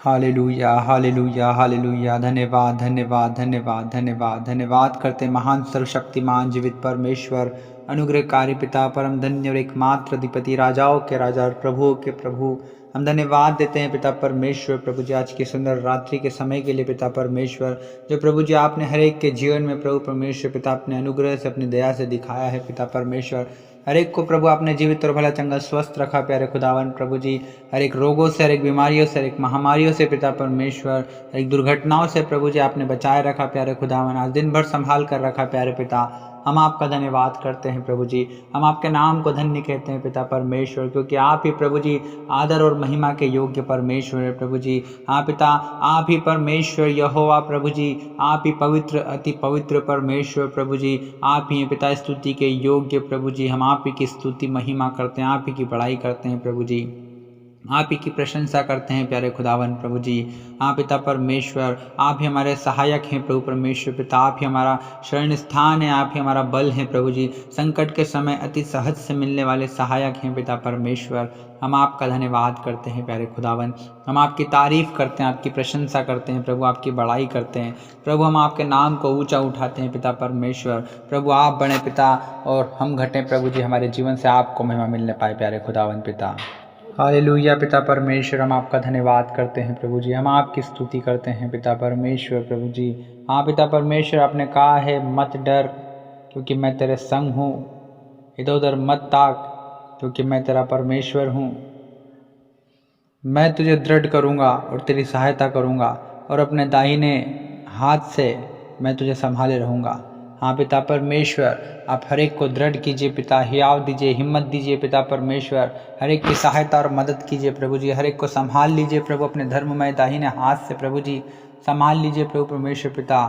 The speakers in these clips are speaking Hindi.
Hallelujah hallelujah hallelujah. धन्यवाद धन्यवाद धन्यवाद धन्यवाद धन्यवाद करते महान सर्वशक्तिमान जीवित परमेश्वर, अनुग्रहकारी पिता, परम धन्य और एकमात्र अधिपति, राजाओं के राजा और प्रभुओं के प्रभु। हम धन्यवाद देते हैं पिता परमेश्वर, प्रभु जी आज की सुंदर रात्रि के समय के लिए पिता परमेश्वर, जो प्रभु जी आपने हर एक के जीवन में प्रभु परमेश्वर पिता अपने अनुग्रह से अपनी दया से दिखाया है पिता परमेश्वर। हर एक को प्रभु आपने जीवित और भला चंगा स्वस्थ रखा प्यारे खुदावन प्रभु जी। हर एक रोगों से, हर एक बीमारियों से, हर एक महामारियों से पिता परमेश्वर, हर एक दुर्घटनाओं से प्रभु जी आपने बचाए रखा प्यारे खुदावन। आज दिन भर संभाल कर रखा प्यारे पिता। हम आपका धन्यवाद करते हैं प्रभु जी। हम आपके नाम को धन्य कहते हैं पिता परमेश्वर, क्योंकि आप ही प्रभु जी आदर और महिमा के योग्य परमेश्वर है प्रभु जी। हाँ पिता, आप ही परमेश्वर यहोवा प्रभु जी, आप ही पवित्र अति पवित्र परमेश्वर प्रभु जी। आप ही हैं पिता स्तुति के योग्य प्रभु जी। हम आप ही की स्तुति महिमा करते हैं, आप ही की बड़ाई करते हैं प्रभु जी। आप ही की प्रशंसा करते हैं प्यारे खुदावन प्रभु जी। हाँ पिता परमेश्वर, आप ही हमारे सहायक हैं प्रभु परमेश्वर पिता। आप ही हमारा शरण स्थान है, आप ही हमारा बल है प्रभु जी। संकट के समय अति सहज से मिलने वाले सहायक हैं पिता परमेश्वर। हम आपका धन्यवाद करते हैं प्यारे खुदावन। हम आपकी तारीफ करते हैं, आपकी प्रशंसा करते हैं प्रभु, आपकी बड़ाई करते हैं प्रभु। हम आपके नाम को ऊंचा उठाते हैं पिता परमेश्वर। प्रभु आप बने पिता और हम घटें प्रभु जी, हमारे जीवन से आपको महिमा मिलने पाए प्यारे खुदावन पिता। हालेलुया पिता परमेश्वर, हम आपका धन्यवाद करते हैं प्रभु जी। हम आपकी स्तुति करते हैं पिता परमेश्वर प्रभु जी। हाँ पिता परमेश्वर, आपने कहा है मत डर क्योंकि मैं तेरे संग हूँ, इधर उधर मत ताक क्योंकि मैं तेरा परमेश्वर हूँ। मैं तुझे दृढ़ करूँगा और तेरी सहायता करूँगा और अपने दाहिने हाथ से मैं तुझे संभाले रहूँगा। हाँ पिता परमेश्वर, आप हर एक को दृढ़ कीजिए पिता, हियाव दीजिए, हिम्मत दीजिए पिता परमेश्वर। हर एक की सहायता और मदद कीजिए प्रभु जी। हर एक को संभाल लीजिए प्रभु, अपने धर्ममय दाहिने हाथ से प्रभु जी संभाल लीजिए प्रभु परमेश्वर पिता।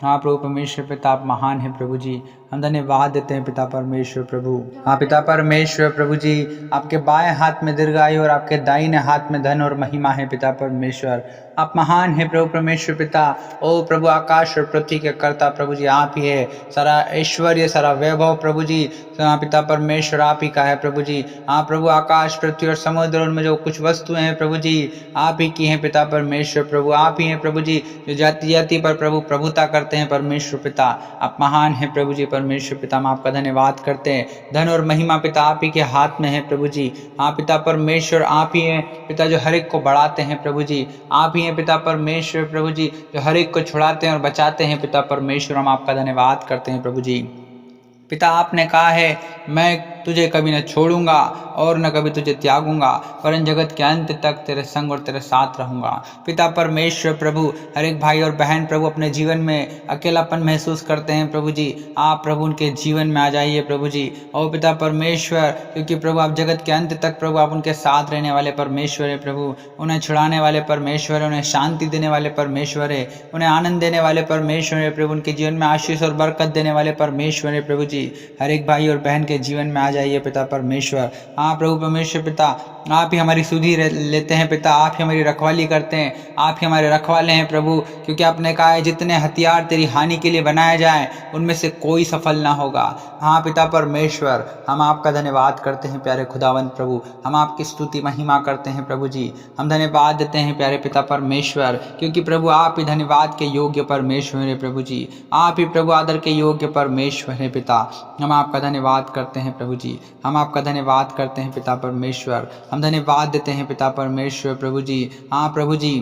हाँ प्रभु परमेश्वर पिता, आप महान हैं प्रभु जी। हम धन्यवाद देते हैं पिता परमेश्वर प्रभु। हाँ पिता परमेश्वर प्रभु जी, आपके बाएं हाथ में दीर्घायु और आपके दाहिने हाथ में धन और महिमा है पिता परमेश्वर। आप महान हैं प्रभु परमेश्वर पिता। ओ प्रभु, आकाश और पृथ्वी के कर्ता प्रभु जी आप ही है। सारा ऐश्वर्य, सारा वैभव प्रभु जी हाँ पिता परमेश्वर आप ही का है प्रभु जी। हाँ प्रभु, आकाश पृथ्वी और समुद्र उनमें जो कुछ वस्तुएं हैं प्रभु जी आप ही की हैं पिता परमेश्वर प्रभु। आप ही हैं प्रभु जी जो जाति जाति पर प्रभु प्रभुता करते हैं परमेश्वर पिता। आप महान हैं प्रभु जी परमेश्वर पिता। हम आपका धन्यवाद करते हैं। धन और महिमा पिता आप ही के हाथ में है प्रभु जी। हाँ पिता परमेश्वर, आप ही हैं पिता जो हर एक को बढ़ाते हैं प्रभु जी। आप ही हैं पिता परमेश्वर प्रभु जी जो हर एक को छुड़ाते हैं और बचाते हैं पिता परमेश्वर। हम आपका धन्यवाद करते हैं प्रभु जी। पिता आपने कहा है मैं तुझे कभी न छोड़ूंगा और न कभी तुझे त्यागूंगा, वरन जगत के अंत तक तेरे संग और तेरे साथ रहूंगा। पिता परमेश्वर प्रभु, हर एक भाई और बहन प्रभु अपने जीवन में अकेलापन महसूस करते हैं प्रभु जी। आप प्रभु उनके जीवन में आ जाइए प्रभु जी। और पिता परमेश्वर, क्योंकि प्रभु आप जगत के अंत तक प्रभु आप उनके साथ रहने वाले परमेश्वर है प्रभु। उन्हें छुड़ाने वाले परमेश्वर है, उन्हें शांति देने वाले परमेश्वर है, उन्हें आनंद देने वाले परमेश्वर है प्रभु। उनके जीवन में आशीष और बरकत देने वाले परमेश्वर है प्रभु जी। हर एक भाई और बहन के जीवन में आ जाइए पिता परमेश्वर। हाँ प्रभु परमेश्वर पिता, आप ही हमारी सुधि लेते हैं पिता, आप ही हमारी रखवाली करते हैं, आप ही हमारे रखवाले हैं प्रभु। क्योंकि आपने कहा है जितने हथियार तेरी हानि के लिए बनाए जाएं उनमें से कोई सफल ना होगा। हाँ पिता परमेश्वर, हम आपका धन्यवाद करते हैं प्यारे खुदावंत प्रभु। हम आपकी स्तुति महिमा करते हैं प्रभु जी। हम धन्यवाद देते हैं प्यारे पिता परमेश्वर, क्योंकि प्रभु आप ही धन्यवाद के योग्य परमेश्वर है प्रभु जी। आप ही प्रभु आदर के योग्य परमेश्वर है पिता। हम आपका धन्यवाद करते हैं प्रभु जी। हम आपका धन्यवाद करते हैं पिता परमेश्वर। हम धन्यवाद देते हैं पिता परमेश्वर प्रभु जी। हाँ प्रभु जी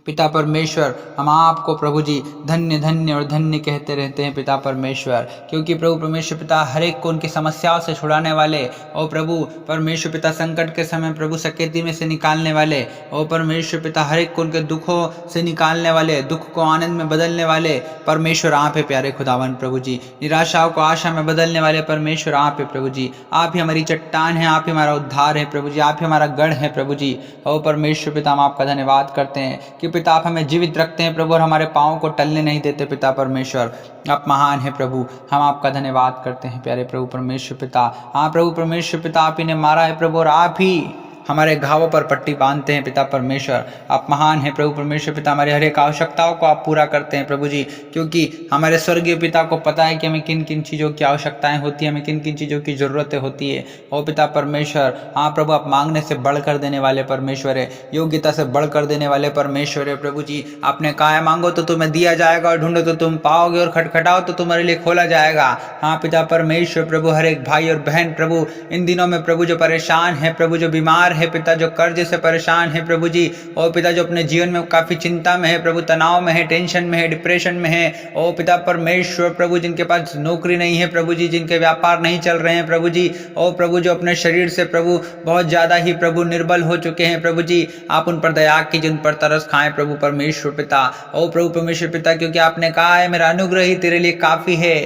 पिता परमेश्वर, हम आपको प्रभु जी धन्य धन्य और धन्य कहते रहते हैं पिता परमेश्वर। क्योंकि प्रभु परमेश्वर पिता हर एक को उनकी समस्याओं से छुड़ाने वाले और प्रभु परमेश्वर पिता संकट के समय प्रभु सकेती में से निकालने वाले और परमेश्वर पिता हर एक को उनके दुखों से निकालने वाले, दुख को आनंद में बदलने वाले परमेश्वर आप है प्यारे खुदावन प्रभु जी। निराशाओं को आशा में बदलने वाले परमेश्वर आप है प्रभु जी। आप ही हमारी चट्टान है, आप ही हमारा उद्धार है प्रभु जी। आप ही हमारा गढ़ है प्रभु जी। और परमेश्वर पिता हम आपका धन्यवाद करते हैं कि पिता आप हमें जीवित रखते हैं प्रभु और हमारे पाँव को टलने नहीं देते पिता परमेश्वर। आप महान है प्रभु। हम आपका धन्यवाद करते हैं प्यारे प्रभु परमेश्वर पिता। हाँ प्रभु परमेश्वर पिता, आप ही ने मारा है प्रभु और आप ही हमारे घावों पर पट्टी बांधते हैं पिता परमेश्वर। आप महान हैं प्रभु परमेश्वर पिता, हमारे हर एक आवश्यकताओं को आप पूरा करते हैं प्रभु जी, क्योंकि हमारे स्वर्गीय पिता को पता है कि हमें किन किन चीज़ों की आवश्यकताएं होती है, हमें किन किन चीज़ों की ज़रूरतें होती है। ओ पिता परमेश्वर, हाँ प्रभु, आप मांगने से बढ़कर देने वाले परमेश्वर है, योग्यता से बढ़कर देने वाले परमेश्वर है प्रभु जी। आपने कहा है मांगो तो तुम्हें दिया जाएगा, और ढूंढो तो तुम पाओगे, और खटखटाओ तो तुम्हारे लिए खोला जाएगा। हाँ पिता परमेश्वर प्रभु, हर एक भाई और बहन प्रभु इन दिनों में प्रभु जो परेशान है प्रभु, जो बीमार है पिता, जो कर्ज से परेशान है प्रभु जी, और पिता जो अपने जीवन में काफ़ी चिंता में है प्रभु, तनाव में है, टेंशन में है, डिप्रेशन में है। ओ पिता परमेश्वर प्रभु, जिनके पास नौकरी नहीं है प्रभु जी, जिनके व्यापार नहीं चल रहे हैं प्रभु जी, ओ प्रभु जो अपने शरीर से प्रभु बहुत ज़्यादा ही प्रभु निर्बल हो चुके हैं प्रभु जी, आप उन पर दया कीजिए, उन पर तरस खाएं प्रभु परमेश्वर पिता। ओ प्रभु परमेश्वर पिता, क्योंकि आपने कहा है मेरा अनुग्रह ही तेरे लिए काफ़ी है,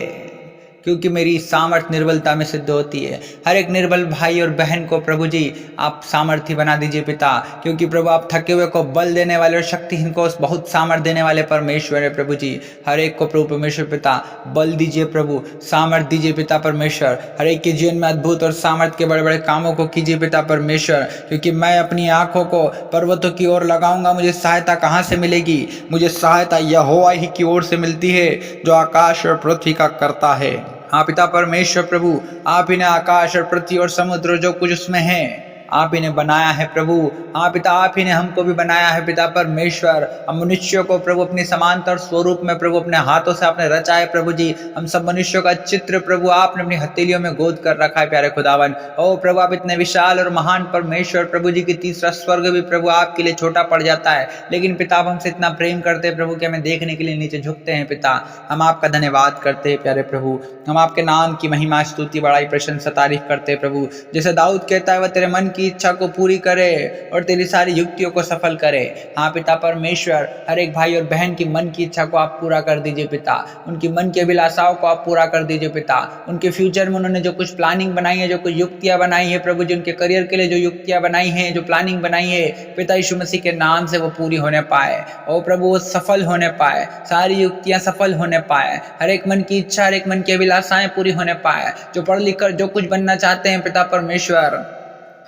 क्योंकि मेरी सामर्थ्य निर्बलता में सिद्ध होती है। हर एक निर्बल भाई और बहन को प्रभु जी आप सामर्थ्य बना दीजिए पिता, क्योंकि प्रभु आप थके हुए को बल देने वाले और शक्तिहीन को बहुत सामर्थ्य देने वाले परमेश्वर है प्रभु जी। हर एक को प्रभु परमेश्वर पिता बल दीजिए प्रभु, सामर्थ्य दीजिए पिता परमेश्वर। हर एक के जीवन में अद्भुत और सामर्थ्य के बड़े बड़े कामों को कीजिए पिता परमेश्वर, क्योंकि मैं अपनी आंखों को पर्वतों की ओर लगाऊंगा, मुझे सहायता कहाँ से मिलेगी? मुझे सहायता यहोवा ही की ओर से मिलती है, जो आकाश और पृथ्वी का करता है। हाँ पिता परमेश्वर प्रभु, आप ही ने आकाश और पृथ्वी और समुद्र जो कुछ उसमें है आप ही ने बनाया है प्रभु। हाँ पिता, आप ही ने हमको भी बनाया है पिता परमेश्वर। हम मनुष्यों को प्रभु अपनी समानता और स्वरूप में प्रभु अपने हाथों से आपने रचा है प्रभु जी। हम सब मनुष्यों का चित्र प्रभु आपने अपनी हथेलियों में गोद कर रखा है प्यारे खुदावन। ओ प्रभु, आप इतने विशाल और महान परमेश्वर प्रभु जी की तीसरा स्वर्ग भी प्रभु आपके लिए छोटा पड़ जाता है, लेकिन पिता आप हमसे इतना प्रेम करते हैं प्रभु कि हमें देखने के लिए नीचे झुकते हैं पिता। हम आपका धन्यवाद करते हैं प्यारे प्रभु, हम आपके नाम की महिमा स्तुति बड़ाई प्रशंसा तारीफ करते हैं प्रभु। जैसे दाऊद कहता है वह तेरे मन की इच्छा को पूरी करे और तेरी सारी युक्तियों को सफल करे। हाँ पिता परमेश्वर, हर एक भाई और बहन की मन की इच्छा को आप पूरा कर दीजिए पिता, उनकी मन की अभिलाषाओं को आप पूरा कर दीजिए पिता। उनके फ्यूचर में उन्होंने जो कुछ प्लानिंग बनाई है, जो कुछ युक्तियां बनाई है प्रभु जी, उनके करियर के लिए जो युक्तियां बनाई है, जो प्लानिंग बनाई है पिता यीशु मसीह के नाम से वो पूरी होने पाए। ओ प्रभु, वो सफल होने पाए, सारी युक्तियां सफल होने पाए, हर एक मन की इच्छा, हर एक मन की अभिलाषाएं पूरी होने पाए। जो पढ़ लिख कर जो कुछ बनना चाहते हैं पिता परमेश्वर,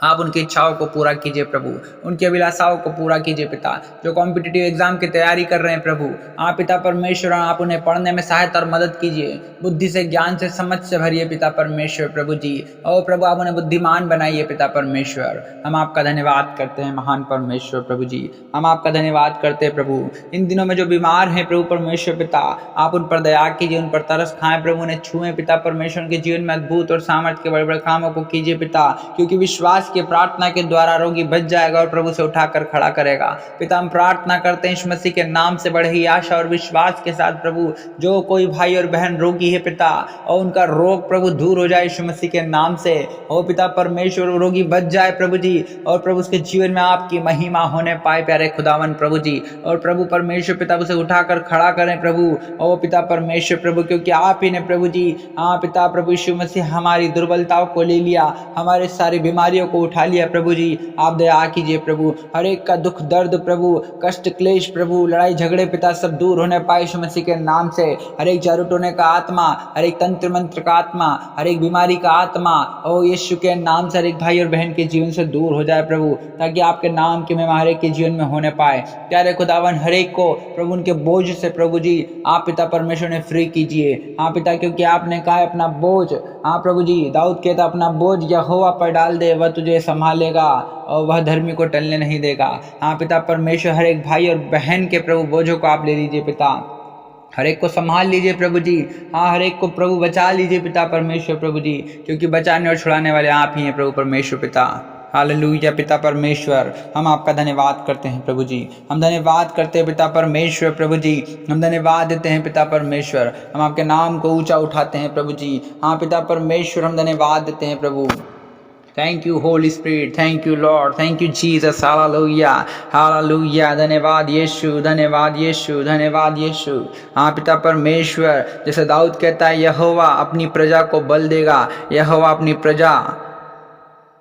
आप उनकी इच्छाओं को पूरा कीजिए प्रभु, उनकी अभिलाषाओं को पूरा कीजिए पिता। जो कॉम्पिटिटिव एग्जाम की तैयारी कर रहे हैं प्रभु, आप पिता परमेश्वर आप उन्हें पढ़ने में सहायता और मदद कीजिए, बुद्धि से, ज्ञान से, समझ से भरिए पिता परमेश्वर प्रभु जी। और प्रभु आप उन्हें बुद्धिमान बनाइए पिता परमेश्वर। हम आपका धन्यवाद करते हैं महान परमेश्वर प्रभु जी, हम आपका धन्यवाद करते हैं प्रभु। इन दिनों में जो बीमार हैं प्रभु परमेश्वर पिता, आप उन पर दया कीजिए, उन पर तरस खाएं प्रभु, उन्हें छुएं पिता परमेश्वर, के जीवन में अद्भुत और सामर्थ्य के बड़े बड़े कामों को कीजिए पिता, क्योंकि विश्वास के प्रार्थना के द्वारा रोगी बच जाएगा और प्रभु से उठाकर खड़ा करेगा। पिता हम प्रार्थना करते हैं यीशु मसीह के नाम से बड़े ही आशा और विश्वास के साथ प्रभु, जो कोई भाई और बहन रोगी है पिता, और उनका रोग प्रभु दूर हो जाए यीशु मसीह के नाम से। ओ पिता परमेश्वर, रोगी बच जाए प्रभु जी, और प्रभु उसके जीवन में आपकी महिमा होने पाए प्यारे खुदावन प्रभु जी। और प्रभु परमेश्वर पिता उसे उठाकर खड़ा करें प्रभु। ओ पिता परमेश्वर प्रभु, क्योंकि आप ही ने प्रभु जी, हाँ पिता प्रभु यीशु मसीह हमारी दुर्बलताओं को ले लिया, हमारे सारी बीमारियों को उठा लिया प्रभु जी। आप दया कीजिए प्रभु, हर एक का दुख दर्द प्रभु, कष्ट क्लेश प्रभु, लड़ाई झगड़े पिता सब दूर होने पाए यीशु मसीह के नाम से। हर एक जादू टोने का आत्मा, हर एक तंत्र मंत्र का आत्मा, हर एक बीमारी का आत्मा, ओ यीशु के नाम से हर एक भाई और बहन के जीवन से दूर हो जाए प्रभु, ताकि आपके नाम की महिमा हर एक के जीवन में होने पाए। प्यारे खुदावन, हर एक को प्रभु उनके बोझ से प्रभु जी आप पिता परमेश्वर ने फ्री कीजिए। हाँ पिता, क्योंकि आपने कहा है अपना बोझ, हाँ प्रभु जी, दाऊद कहता अपना बोझ यहोवा पर डाल दे, वह तुझे संभालेगा और वह धर्मी को टलने नहीं देगा। हाँ पिता परमेश्वर, हर एक भाई और बहन के प्रभु बोझों को आप ले लीजिए पिता, हर एक को संभाल लीजिए प्रभु जी। हाँ, हर एक को प्रभु बचा लीजिए पिता परमेश्वर प्रभु जी, क्योंकि बचाने और छुड़ाने वाले आप ही हैं प्रभु परमेश्वर पिता। हालेलुया पिता परमेश्वर, हम आपका धन्यवाद करते हैं प्रभु जी, हम धन्यवाद करते हैं पिता परमेश्वर प्रभु जी, हम धन्यवाद देते हैं पिता परमेश्वर, हम आपके नाम को ऊंचा उठाते हैं प्रभु जी। हाँ पिता परमेश्वर, हम धन्यवाद देते हैं प्रभु। Thank you Holy Spirit, thank you Lord, thank you Jesus, hallelujah hallelujah. धन्यवाद यीशु, धन्यवाद यीशु, धन्यवाद यीशु। हाँ पिता परमेश्वर, जैसे दाऊद कहता है यहोवा अपनी प्रजा को बल देगा, यहोवा अपनी प्रजा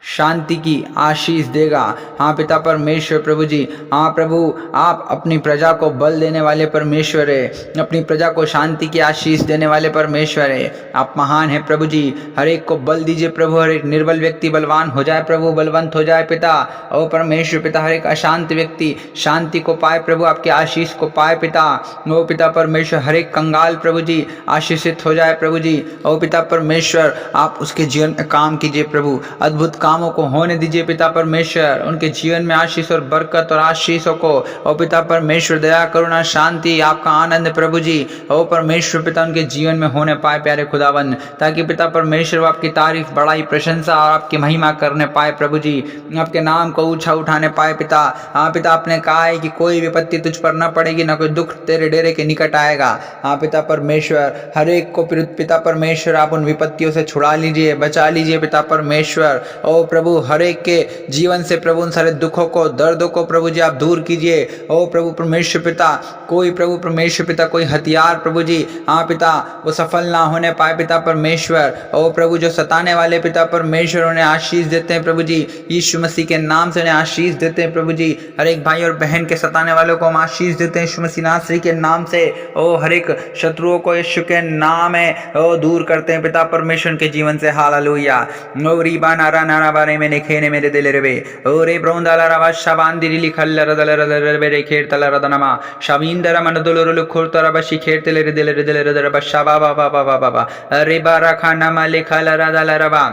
शांति की आशीष देगा। हाँ पिता परमेश्वर प्रभु जी, हाँ प्रभु आप अपनी प्रजा को बल देने वाले परमेश्वर है, अपनी प्रजा को शांति की आशीष देने वाले परमेश्वर है। आप महान है प्रभु जी, हर एक को बल दीजिए प्रभु, हर एक निर्बल व्यक्ति बलवान हो जाए प्रभु, बलवंत हो जाए पिता। ओ परमेश्वर पिता, हर एक अशांत व्यक्ति शांति को पाए प्रभु, आपकी आशीष को पाए पिता। ओ पिता परमेश्वर, हर एक कंगाल प्रभु जी आशीषित हो जाए प्रभु जी। ओ पिता परमेश्वर, आप उसके जीवन में काम कीजिए प्रभु, अद्भुत कामों को होने दीजिए पिता परमेश्वर, उनके जीवन में आशीष और बरकत और आशीषों को ओ पिता परमेश्वर दया करुणा शांति आपका आनंद प्रभु जी ओ परमेश्वर पिता उनके जीवन में होने पाए प्यारे खुदावन, ताकि पिता परमेश्वर वो आपकी तारीफ बड़ाई प्रशंसा और आपकी महिमा करने पाए प्रभु जी, आपके नाम को ऊंचा उठाने पाए पिता। हाँ पिता, आपने कहा है कि कोई विपत्ति तुझ पर न पड़ेगी, न कोई दुख तेरे डेरे के निकट आएगा। हाँ पिता परमेश्वर, हर एक को पिता परमेश्वर आप उन विपत्तियों से छुड़ा लीजिए, बचा लीजिए पिता परमेश्वर। ओ प्रभु, हर एक के जीवन से प्रभु उन सारे दुखों को दर्दों को प्रभु जी आप दूर कीजिए। ओ प्रभु परमेश्वर पिता, कोई प्रभु परमेश्वर पिता कोई हथियार प्रभु जी हाँ पिता वो सफल ना होने पाए पिता परमेश्वर। ओ प्रभु, जो सताने वाले पिता परमेश्वर उन्हें आशीष देते हैं प्रभु जी, यीशु मसीह के नाम से उन्हें आशीष देते हैं प्रभु जी। हर एक भाई और बहन के सताने वालों को हम आशीष देते हैं यीशु मसीह नासरी के नाम से। ओ हर एक शत्रुओं को यीशु के नाम है ओ दूर करते हैं पिता परमेश्वर के जीवन से। हालेलुया। ओ रीबा नारा नारा बारे में नेखेने मेरे दिल रे ओ रे ब्रोंदाला रवा शबांदिरी लिखल रदल रदल रे रे खेर तल रदनमा शविंदर मन दुलुरु खुरतर बशी खेर तल रे दिल रदल बशा बाबा बाबा बाबा रे बारा खाना मा लिखल रदल रवा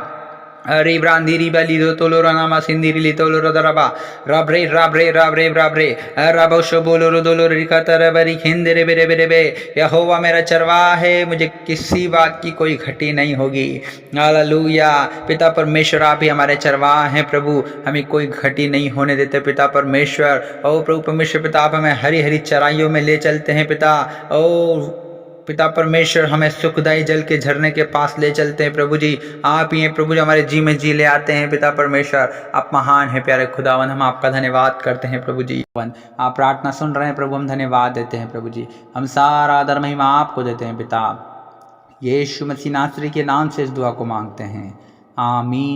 अरे ब्रांदीरी बली दो तोलो रनामा सिंदीरी ली तोलो रदरबा रबरे रबरे रबरे रबरे रबो शोबोलो रोदोलो रिकातर बरी खिंदरे बेरे बेरे बे। यहोवा मेरा चरवाहा है, मुझे किसी बात की कोई घटी नहीं होगी। हालेलुया। पिता परमेश्वर, आप ही हमारे चरवाहा हैं प्रभु, हमें कोई घटी नहीं होने देते पिता परमेश्वर। ओ प्रभु परमेश्वर पिता, आप हमें हरी हरी चराइयों में ले चलते हैं पिता। ओ पिता परमेश्वर, हमें सुखदायी जल के झरने के पास ले चलते हैं प्रभु जी। आप ही हैं प्रभु जो हमारे जी में जी ले आते हैं पिता परमेश्वर। आप महान हैं प्यारे खुदावन, हम आपका धन्यवाद करते हैं प्रभु जी। आप प्रार्थना सुन रहे हैं प्रभु, हम धन्यवाद देते हैं प्रभु जी। हम सारा आदर महिमा आपको देते हैं पिता। यीशु मसीह नासरी के नाम से इस दुआ को मांगते हैं, आमीन।